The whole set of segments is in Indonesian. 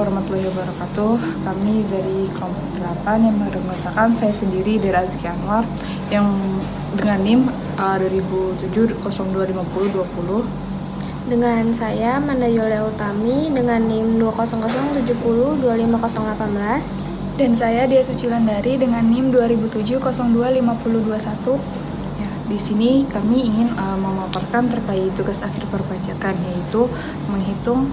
warahmatullahi wabarakatuh. Kami dari kelompok 8 yang mengatakan saya sendiri dari Azki Anwar yang dengan NIM 2007 025020. Dengan saya Manda Yolea Utami dengan NIM 20070 25018. Dan saya Dia Sucilandari dengan NIM 2007 025021. Ya, di sini kami ingin memaparkan terkait tugas akhir perpajakan, yaitu menghitung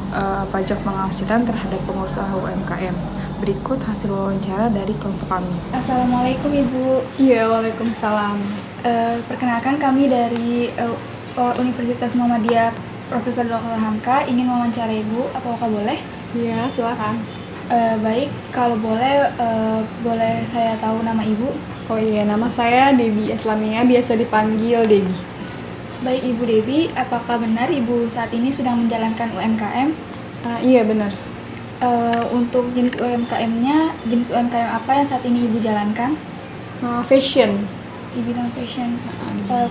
pajak penghasilan terhadap pengusaha UMKM. Berikut hasil wawancara dari kelompok kami. Assalamualaikum Ibu. Iya, waalaikumsalam. Perkenalkan kami dari Universitas Muhammadiyah Profesor Dr. Hamka ingin mewawancarai Ibu. Apakah boleh? Iya, silakan. Baik, kalau boleh saya tahu nama Ibu? Oh iya, nama saya Debbie Islamia, biasa dipanggil Debbie. Baik Ibu Debbie, apakah benar Ibu saat ini sedang menjalankan UMKM? Iya, benar. Untuk jenis UMKM-nya, jenis UMKM apa yang saat ini Ibu jalankan? Fashion. Di bidang fashion.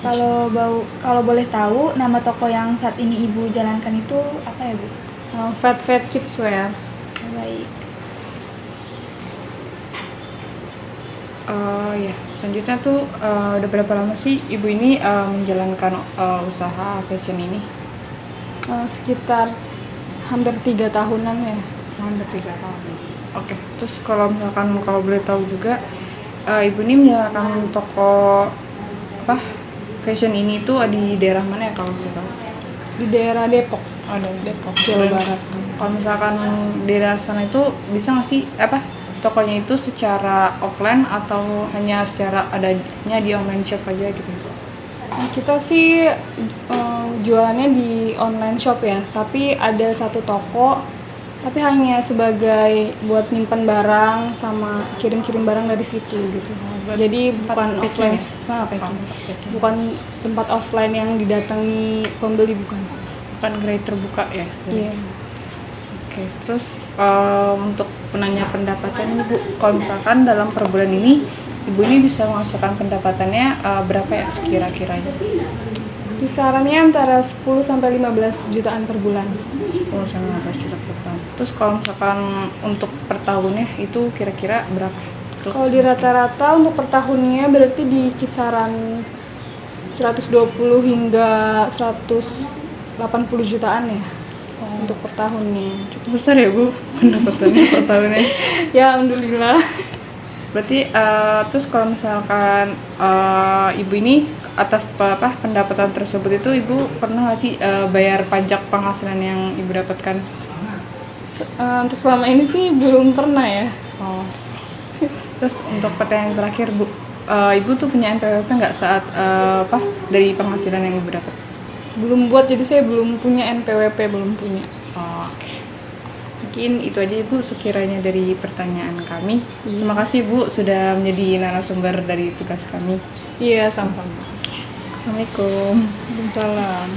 Kalau boleh tahu, nama toko yang saat ini Ibu jalankan itu apa ya Bu? Fat Kids Wear. Baik. Ya, selanjutnya tuh udah berapa lama sih Ibu ini menjalankan usaha fashion ini? Sekitar hampir 3 tahunan ya. Hampir 3 tahun. Oke, terus kalau boleh tahu juga, Ibu ini menjalankan toko fashion ini tuh di daerah mana ya kalau boleh tahu? Di daerah Depok. Depok, Jawa Barat. Kalau misalkan di daerah sana itu bisa nggak sih tokonya itu secara offline atau hanya secara adanya di online shop aja gitu? Kita sih jualannya di online shop ya, tapi ada satu toko, tapi hanya sebagai buat nyimpan barang sama kirim-kirim barang dari situ gitu. Jadi bukan offline, bukan tempat offline yang didatangi pembeli, bukan Gerai terbuka ya sebenarnya. Iya. Oke, terus untuk penanya pendapatan ini Bu, kalau misalkan dalam per bulan ini Ibu ini bisa menghasilkan pendapatannya berapa ya sekira-kiranya? Kisarannya antara 10 sampai 15 jutaan per bulan. 10 sampai 15 juta per bulan. Terus kalau misalkan untuk per tahunnya itu kira-kira berapa? Kalau di rata-rata untuk per tahunnya berarti di kisaran 120 hingga 180 jutaan ya. Untuk per tahunnya. Cukup besar ya Bu pendapatannya per tahunnya. Ya, alhamdulillah. Berarti terus kalau misalkan Ibu ini atas pendapatan tersebut itu Ibu pernah nggak sih bayar pajak penghasilan yang Ibu dapatkan? Untuk selama ini sih belum pernah ya. Terus untuk pertanyaan terakhir Bu, Ibu tuh punya NPWP nggak saat dari penghasilan yang Ibu dapat? Belum buat, jadi saya belum punya NPWP, belum punya. Oke. Mungkin itu aja Ibu sekiranya dari pertanyaan kami. Terima kasih Bu sudah menjadi narasumber dari tugas kami. Iya, sama-sama. Assalamualaikum. Waalaikumsalam.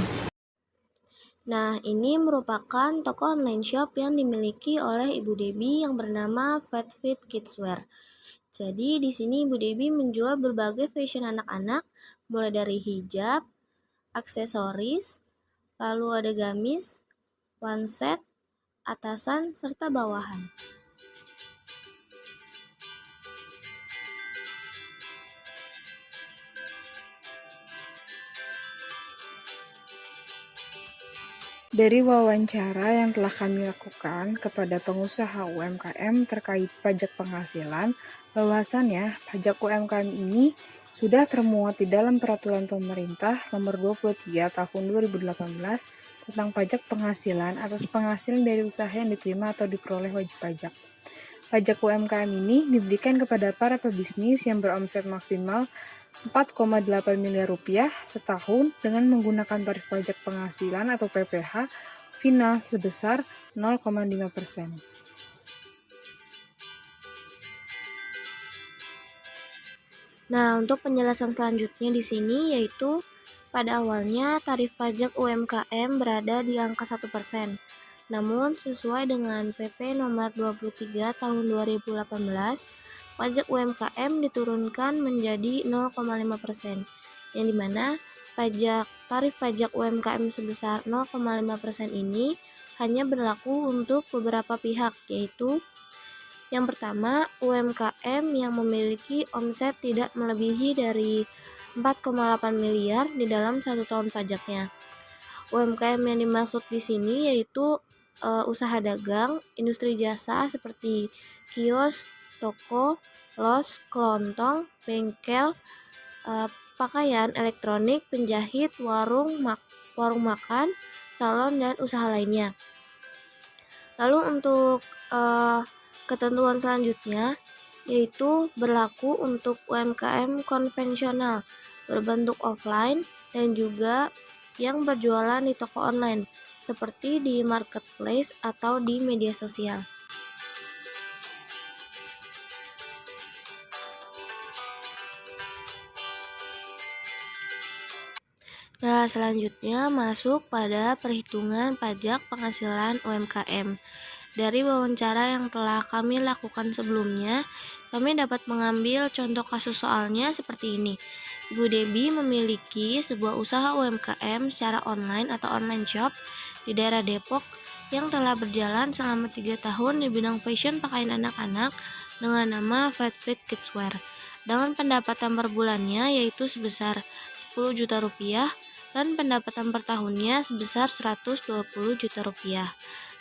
Nah, ini merupakan toko online shop yang dimiliki oleh Ibu Debbie yang bernama Fat Kids Wear. Jadi di sini Ibu Debbie menjual berbagai fashion anak-anak, mulai dari hijab, aksesoris, lalu ada gamis, one set, atasan, serta bawahan. Dari wawancara yang telah kami lakukan kepada pengusaha UMKM terkait pajak penghasilan, bahwasannya pajak UMKM ini sudah termuat di dalam Peraturan Pemerintah Nomor 23 Tahun 2018 tentang pajak penghasilan atas penghasilan dari usaha yang diterima atau diperoleh wajib pajak. Pajak UMKM ini diberikan kepada para pebisnis yang beromset maksimal 4,8 miliar rupiah setahun dengan menggunakan tarif pajak penghasilan atau PPh final sebesar 0,5%. Nah, untuk penjelasan selanjutnya di sini yaitu pada awalnya tarif pajak UMKM berada di angka 1%. Namun sesuai dengan PP nomor 23 tahun 2018, pajak UMKM diturunkan menjadi 0,5%, yang dimana tarif pajak UMKM sebesar 0,5% ini hanya berlaku untuk beberapa pihak, yaitu yang pertama, UMKM yang memiliki omset tidak melebihi dari 4,8 miliar di dalam 1 tahun pajaknya. UMKM yang dimaksud di sini yaitu usaha dagang, industri jasa seperti kios, toko, los, kelontong, bengkel, pakaian, elektronik, penjahit, warung makan, salon, dan usaha lainnya. Lalu untuk ketentuan selanjutnya yaitu berlaku untuk UMKM konvensional berbentuk offline dan juga yang berjualan di toko online seperti di marketplace atau di media sosial. Nah, selanjutnya masuk pada perhitungan pajak penghasilan UMKM. Dari wawancara yang telah kami lakukan sebelumnya, kami dapat mengambil contoh kasus soalnya seperti ini. Ibu Debbie memiliki sebuah usaha UMKM secara online atau online shop di daerah Depok yang telah berjalan selama 3 tahun di bidang fashion pakaian anak-anak dengan nama Fatfit Kidswear. Dengan pendapatan per bulannya yaitu sebesar 10 juta rupiah dan pendapatan per tahunnya sebesar 120 juta rupiah.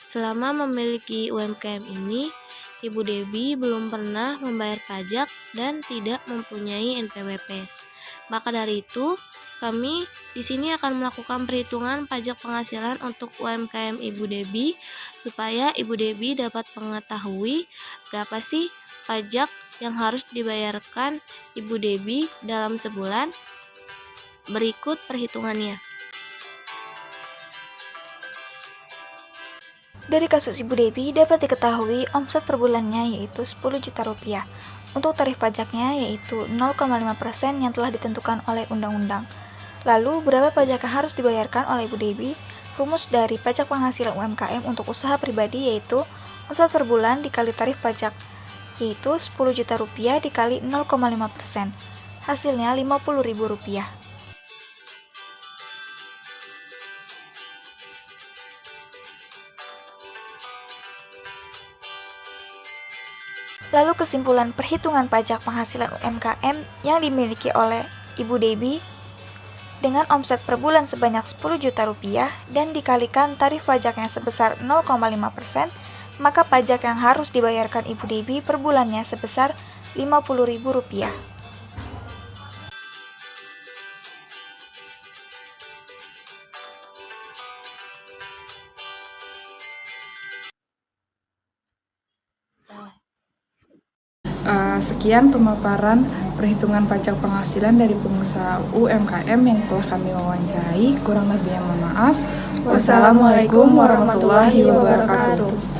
Selama memiliki UMKM ini, Ibu Debbie belum pernah membayar pajak dan tidak mempunyai NPWP. Maka dari itu, kami di sini akan melakukan perhitungan pajak penghasilan untuk UMKM Ibu Debbie supaya Ibu Debbie dapat mengetahui berapa sih pajak yang harus dibayarkan Ibu Debbie dalam sebulan. Berikut perhitungannya. Dari kasus Ibu Debbie dapat diketahui omset per bulannya yaitu 10 juta rupiah. Untuk tarif pajaknya yaitu 0,5% yang telah ditentukan oleh undang-undang. Lalu berapa pajak yang harus dibayarkan oleh Ibu Debbie? Rumus dari pajak penghasilan UMKM untuk usaha pribadi yaitu omset per bulan dikali tarif pajak yaitu 10 juta rupiah dikali 0,5%. Hasilnya Rp50.000. Lalu kesimpulan perhitungan pajak penghasilan UMKM yang dimiliki oleh Ibu Debbie dengan omset per bulan sebanyak 10 juta rupiah dan dikalikan tarif pajaknya sebesar 0,5%, maka pajak yang harus dibayarkan Ibu Debbie per bulannya sebesar Rp50.000. Sekian pemaparan perhitungan pajak penghasilan dari pengusaha UMKM yang telah kami wawancarai. Kurang lebihnya mohon maaf. Wassalamualaikum warahmatullahi wabarakatuh.